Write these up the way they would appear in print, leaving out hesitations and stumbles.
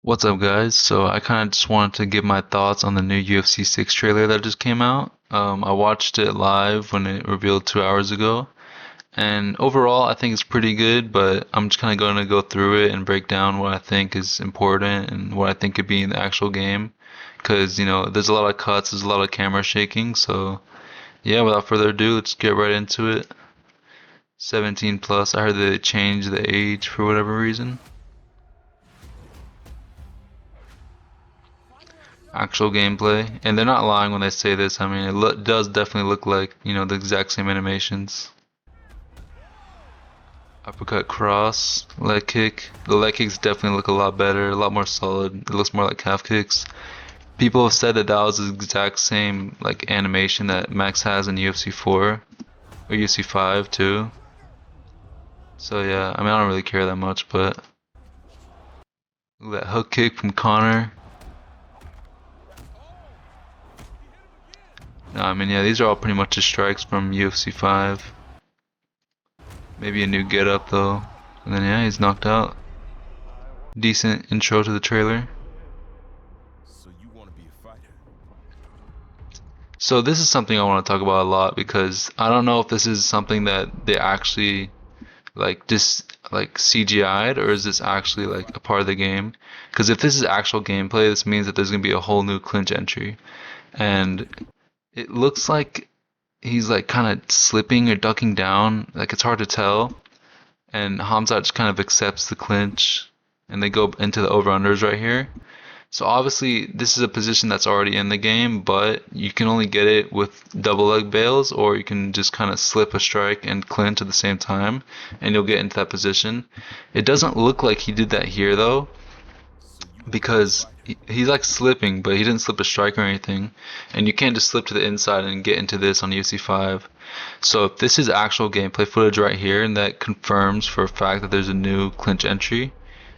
What's up, guys? So I kind of just wanted to give my thoughts on the new UFC 6 trailer that just came out. I watched it live when it revealed 2 hours ago, and overall I think it's pretty good. But I'm just kind of going to go through it and break down what I think is important and what I think could be in the actual game. Because there's a lot of cuts, there's a lot of camera shaking. So yeah, without further ado, let's get right into it. 17 plus. I heard they changed the age for whatever reason. Actual gameplay, and they're not lying when they say this. I mean, it does definitely look like, the exact same animations. Uppercut, cross, leg kick. The leg kicks definitely look a lot better, a lot more solid. It looks more like calf kicks. People have said that that was the exact same like animation that Max has in UFC 4 or UFC 5 too. So yeah, I mean, I don't really care that much, but look at that hook kick from Connor. No, I mean, yeah, these are all pretty much just strikes from UFC 5. Maybe a new get up though. And then yeah, he's knocked out. Decent intro to the trailer. So you want to be a fighter? So this is something I want to talk about a lot because I don't know if this is something that they actually like just like CGI'd, or is this actually like a part of the game? Because if this is actual gameplay, this means that there's gonna be a whole new clinch entry. And it looks like he's like kind of slipping or ducking down. Like it's hard to tell. And Hamzat just kind of accepts the clinch, and they go into the over-unders right here. So obviously this is a position that's already in the game, but you can only get it with double leg bails, or you can just kind of slip a strike and clinch at the same time, and you'll get into that position. It doesn't look like he did that here though, because he's like slipping, but he didn't slip a strike or anything, and you can't just slip to the inside and get into this on UFC 5. So if this is actual gameplay footage right here, and that confirms for a fact that there's a new clinch entry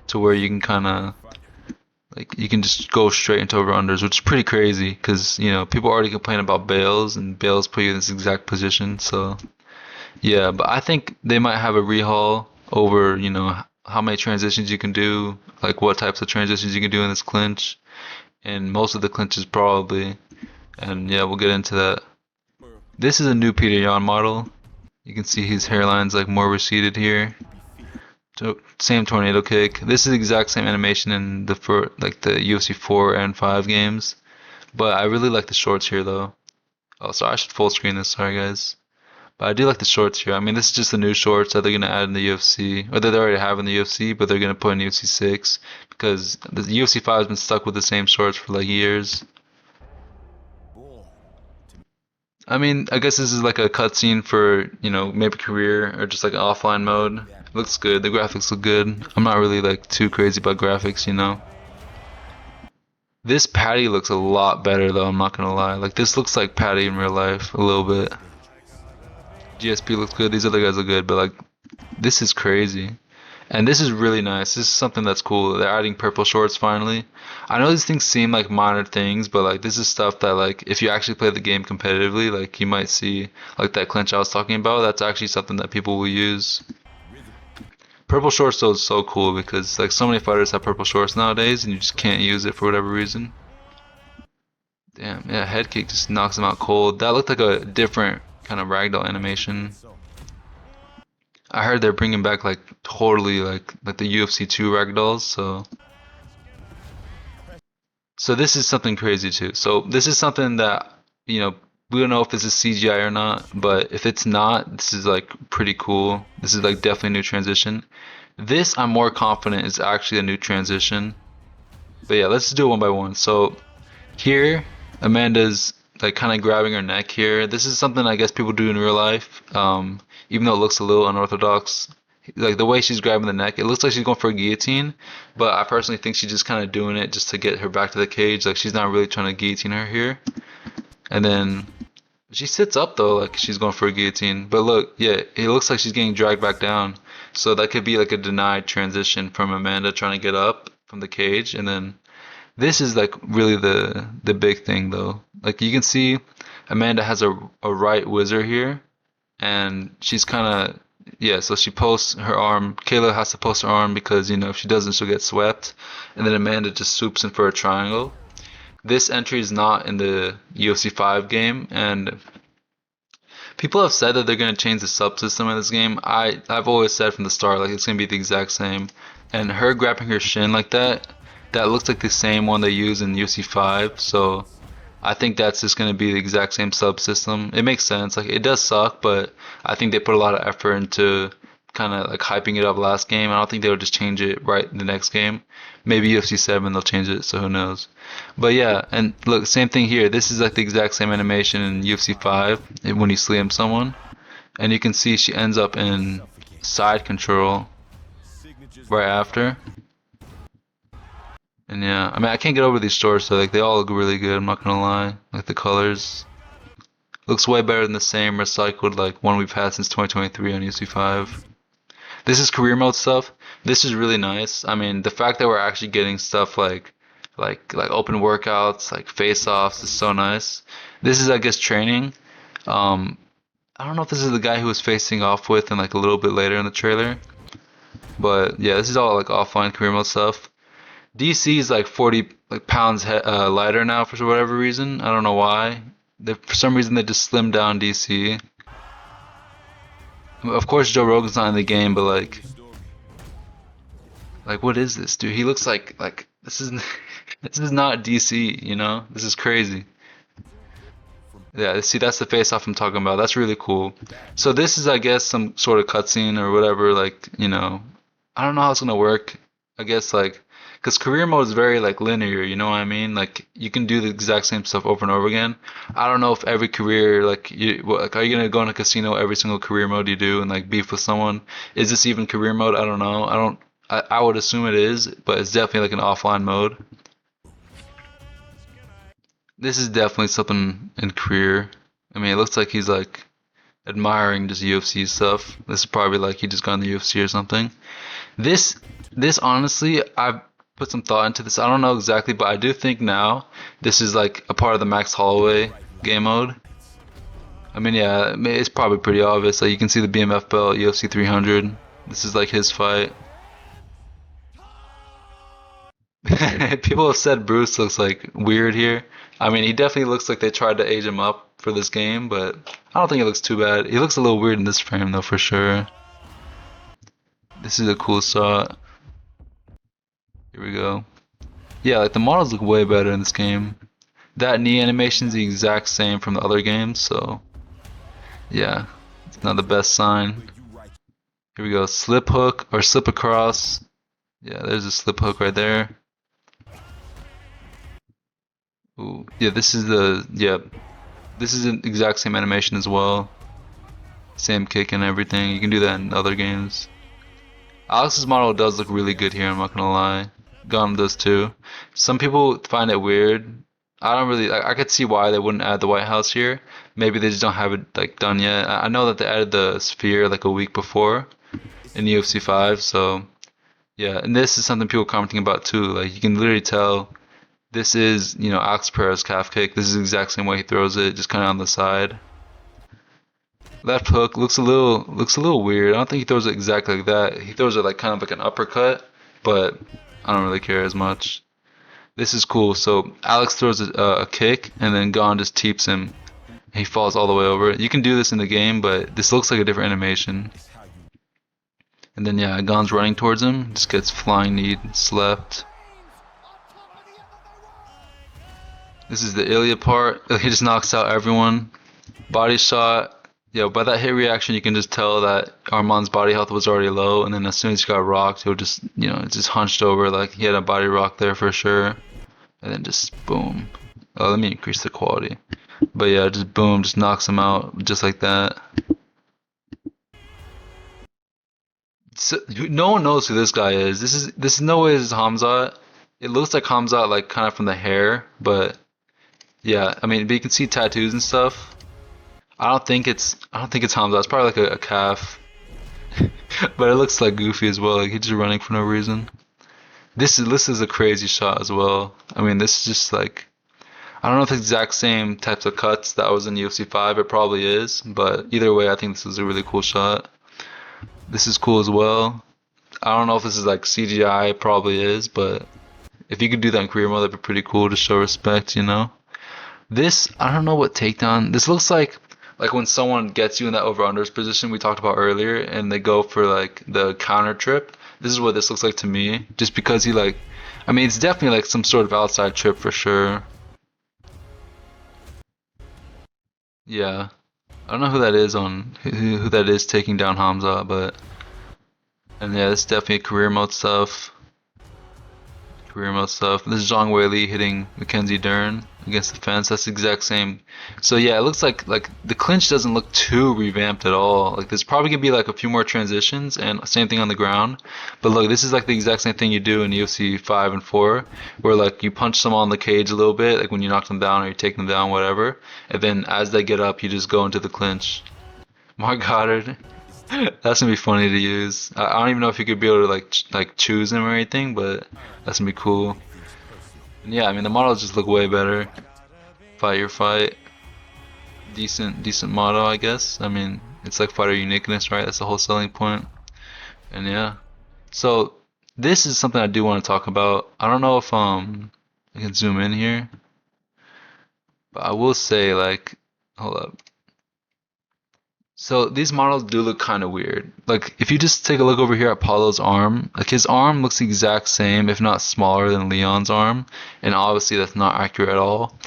to where you can kind of like you can just go straight into over unders, which is pretty crazy because people already complain about bails, and bails put you in this exact position. So yeah, but I think they might have a rehaul over how many transitions you can do, like what types of transitions you can do in this clinch, and most of the clinches probably. And yeah, we'll get into that. This is a new Peter Yan model. You can see his hairline's like more receded here. So same tornado kick. This is the exact same animation in the UFC 4 and 5 games, but I really like the shorts here though. Oh, sorry, I should full screen this. Sorry guys, but I do like the shorts here. I mean, this is just the new shorts that they're gonna add in the UFC, or that they already have in the UFC, but they're gonna put in UFC 6 because the UFC 5 has been stuck with the same shorts for like years. I mean, I guess this is like a cutscene for, maybe career or just like an offline mode. Looks good. The graphics look good. I'm not really like too crazy about graphics. This Patty looks a lot better though, I'm not gonna lie. Like this looks like Patty in real life a little bit. GSP looks good. These other guys look good, but like this is crazy. And this is really nice. This is something that's cool. They're adding purple shorts finally. I know these things seem like minor things, but like this is stuff that like if you actually play the game competitively, like you might see like that clinch I was talking about. That's actually something that people will use. Purple shorts though is so cool because like so many fighters have purple shorts nowadays, and you just can't use it for whatever reason. Damn, yeah, head kick just knocks him out cold. That looked like a different kind of ragdoll animation. I heard they're bringing back like totally like the UFC 2 ragdolls, so this is something crazy too. So this is something that we don't know if this is CGI or not, but if it's not, this is like pretty cool. This is like definitely a new transition. This I'm more confident is actually a new transition. But yeah, let's do it one by one. So here, Amanda's like kind of grabbing her neck here. This is something I guess people do in real life. Even though it looks a little unorthodox, like the way she's grabbing the neck, it looks like she's going for a guillotine. But I personally think she's just kind of doing it just to get her back to the cage. Like she's not really trying to guillotine her here. And then she sits up though, like she's going for a guillotine. But look, yeah, it looks like she's getting dragged back down. So that could be like a denied transition from Amanda trying to get up from the cage, and then this is like really the big thing though. Like you can see Amanda has a right whizzer here, and she's kind of yeah, so she posts her arm. Kayla has to post her arm because, if she doesn't, she'll get swept. And then Amanda just swoops in for a triangle. This entry is not in the UFC 5 game, and people have said that they're going to change the subsystem in this game. I've always said from the start, like, it's going to be the exact same. And her grabbing her shin like that, that looks like the same one they use in UFC 5. So I think that's just going to be the exact same subsystem. It makes sense. Like, it does suck, but I think they put a lot of effort into kind of like hyping it up last game. I don't think they'll just change it right in the next game. Maybe UFC 7 they'll change it, so who knows. But yeah, and look, same thing here. This is like the exact same animation in UFC 5 when you slam someone. And you can see she ends up in side control Signatures right required. after. And yeah, I mean, I can't get over these stores, so like they all look really good. I'm not gonna lie. Like the colors looks way better than the same recycled like one we've had since 2023 on UC5. This is career mode stuff. This is really nice. I mean, the fact that we're actually getting stuff like open workouts, like face-offs is so nice. This is, I guess, training. Um, I don't know if this is the guy who was facing off with and like a little bit later in the trailer, but yeah, this is all like offline career mode stuff. DC is like 40 like pounds lighter now for whatever reason. I don't know why. For some reason they just slimmed down DC. Of course Joe Rogan's not in the game, but Story. like what is this, dude? He looks like this is this is not DC, you know? This is crazy. From Yeah, see that's the face off I'm talking about. That's really cool. So this is I guess some sort of cutscene or whatever, I don't know how it's gonna work. I guess like because career mode is very like linear, you know what I mean? Like you can do the exact same stuff over and over again. I don't know if every career like are you gonna go in a casino every single career mode you do and like beef with someone? Is this even career mode? I don't know. I would assume it is, but it's definitely like an offline mode. This is definitely something in career. I mean, it looks like he's like admiring just UFC stuff. This is probably like he just got in the UFC or something. This this honestly, I've put some thought into this. I don't know exactly, but I do think now this is like a part of the Max Holloway game mode. I mean, yeah, I mean, it's probably pretty obvious. Like you can see the BMF belt, UFC 300. This is like his fight. People have said Bruce looks like weird here. I mean, he definitely looks like they tried to age him up for this game, but I don't think it looks too bad. He looks a little weird in this frame though, for sure. This is a cool shot. Here we go. Yeah, like the models look way better in this game. That knee animation is the exact same from the other games, so yeah, it's not the best where sign. you write. Here we go, slip hook or slip across. Yeah, there's a slip hook right there. Ooh, yeah, this is an exact same animation as well. Same kick and everything. You can do that in other games. Alex's model does look really good here, I'm not gonna lie. Gum does too. Some people find it weird. I don't really. I could see why they wouldn't add the White House here. Maybe they just don't have it like done yet. I know that they added the sphere like a week before in UFC 5, so yeah. And this is something people are commenting about too. Like you can literally tell this is Alex Pereira's calf kick. This is the exact same way he throws it, just kind of on the side. Left hook looks a little weird. I don't think he throws it exactly like that. He throws it like kind of like an uppercut, but I don't really care as much. This is cool. So Alex throws a kick, and then Gon just teeps him. He falls all the way over. You can do this in the game, but this looks like a different animation. It's how you And then yeah, Gon's running towards him, just gets flying knee, slept. This is the Ilya part. He just knocks out everyone. Body shot. Yeah, by that hit reaction, you can just tell that Armand's body health was already low, and then as soon as he got rocked, he'll just, just hunched over like he had a body rock there for sure, and then just boom. Oh, let me increase the quality. But yeah, just boom, just knocks him out just like that. So, no one knows who this guy is. This is no way this is Hamzat. It looks like Hamzat like kind of from the hair, but yeah, I mean, but you can see tattoos and stuff. I don't think it's Hamza. It's probably like a calf, but it looks like Goofy as well. Like he's just running for no reason. This is a crazy shot as well. I mean, this is just like I don't know if it's the exact same types of cuts that was in UFC 5. It probably is, but either way, I think this is a really cool shot. This is cool as well. I don't know if this is like CGI, it probably is, but if you could do that in career mode, that'd be pretty cool to show respect, you know? This, I don't know what takedown. This looks like when someone gets you in that over unders position we talked about earlier and they go for like the counter trip. This is what this looks like to me. Just because he like I mean it's definitely like some sort of outside trip for sure. Yeah. I don't know who that is on who that is taking down Hamza, but and yeah, this is definitely career mode stuff. Career mode stuff. This is Zhang Weili hitting Mackenzie Dern against the fence. That's the exact same. So yeah, it looks like the clinch doesn't look too revamped at all. Like there's probably gonna be like a few more transitions and same thing on the ground. But look, this is like the exact same thing you do in UFC 5 and 4, where like you punch someone on the cage a little bit, like when you knock them down or you take them down, whatever. And then as they get up, you just go into the clinch. Mark Goddard. That's gonna be funny to use. I don't even know if you could be able to like choose him or anything, but that's gonna be cool. And yeah, I mean the models just look way better. Fight your fight, decent model, I guess. I mean it's like fighter uniqueness, right? That's the whole selling point. And yeah, so this is something I do want to talk about. I don't know if I can zoom in here, but I will say like, hold up. So these models do look kind of weird. Like if you just take a look over here at Paulo's arm, like his arm looks the exact same, if not smaller than Leon's arm, and obviously that's not accurate at all.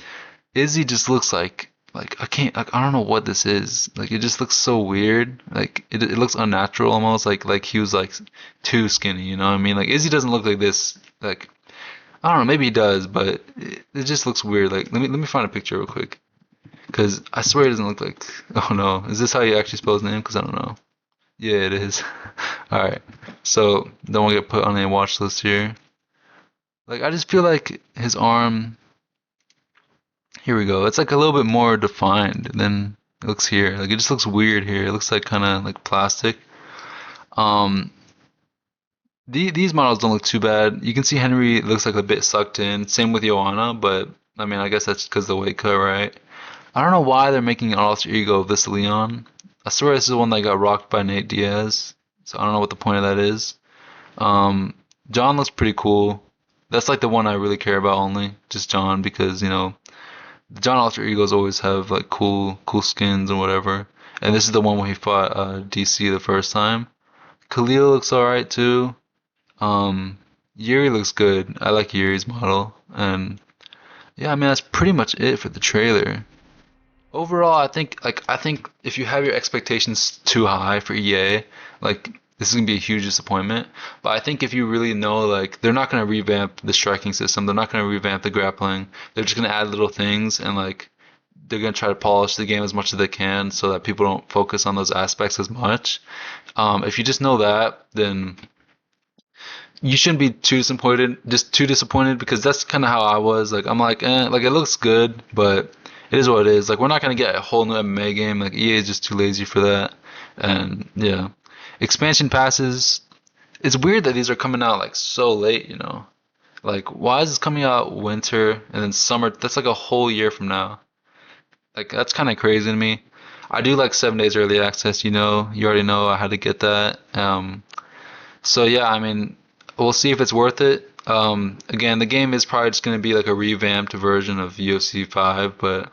Izzy just looks like I can't like I don't know what this is. Like it just looks so weird. Like it looks unnatural almost like he was like too skinny, you know what I mean? Like Izzy doesn't look like this. Like I don't know, maybe he does, but it just looks weird. Like let me find a picture real quick. Because I swear it doesn't look like. Oh no. Is this how you actually spell his name? Because I don't know. Yeah, it is. Alright. So, don't want to get put on a watch list here. Like, I just feel like his arm. Here we go. It's like a little bit more defined than it looks here. Like, it just looks weird here. It looks like kind of like plastic. Um, these models don't look too bad. You can see Henry looks like a bit sucked in. Same with Joanna, but I mean, I guess that's because of the weight cut, right? I don't know why they're making an alter ego of this Leon. I swear this is the one that got rocked by Nate Diaz. So I don't know what the point of that is. Um, John looks pretty cool. That's like the one I really care about only, just John, because you know the John alter egos always have like cool skins and whatever. And this is the one where he fought DC the first time. Khalil looks alright too. Yuri looks good. I like Yuri's model, and yeah, I mean that's pretty much it for the trailer. Overall, I think if you have your expectations too high for EA, like this is gonna be a huge disappointment. But I think if you really know like they're not gonna revamp the striking system, they're not gonna revamp the grappling. They're just gonna add little things and like they're gonna try to polish the game as much as they can so that people don't focus on those aspects as much. If you just know that, then you shouldn't be too disappointed because that's kind of how I was. Like I'm like, like it looks good, but it is what it is. Like we're not gonna get a whole new MMA game. Like EA is just too lazy for that. And yeah, expansion passes. It's weird that these are coming out like so late. You know, like why is this coming out winter and then summer? That's like a whole year from now. Like that's kind of crazy to me. I do like 7 days early access. You already know I had to get that. So yeah, I mean, we'll see if it's worth it. Again, the game is probably just going to be like a revamped version of UFC 5, but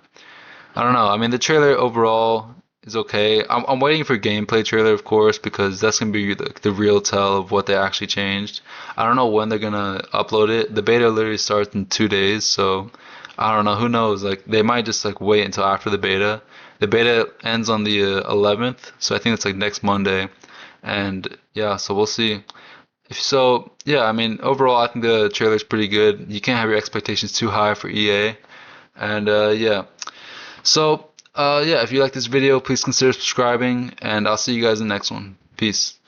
I don't know. I mean, the trailer overall is okay. I'm waiting for gameplay trailer, of course, because that's going to be the real tell of what they actually changed. I don't know when they're going to upload it. The beta literally starts in 2 days, so I don't know. Who knows? Like they might just like wait until after the beta. The beta ends on the 11th, so I think it's like next Monday. And yeah, so we'll see. If so, yeah, I mean, overall, I think the trailer's pretty good. You can't have your expectations too high for EA. And yeah. So, yeah, if you like this video, please consider subscribing, and I'll see you guys in the next one. Peace.